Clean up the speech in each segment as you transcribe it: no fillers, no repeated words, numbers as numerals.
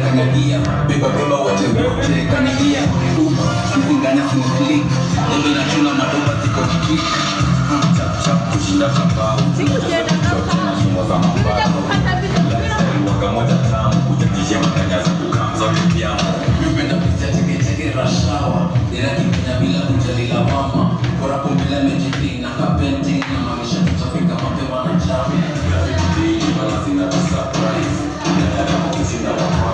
Kanagia, beba wote wote kanagia, kizinganya siniflik, ndio na tuna madoba ziko hiki, chap chap kushinda kabao, wakamoja tamu kujakisha makanyaza kukamza vipiamo, yupenda pizza teke rashawa, ila kipenya bila kujali la mama, bora kumbila mejipina kapenti na mamisha tutafika mapema na chami, graffiti bala zina surprise, na kushinda wako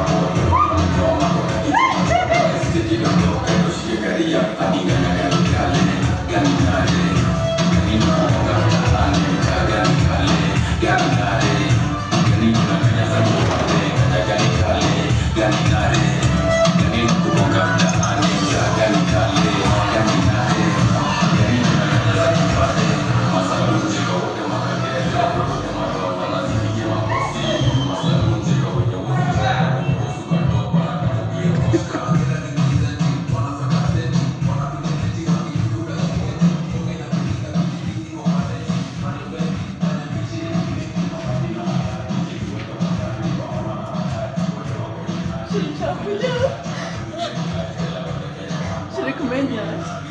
Should recommend you.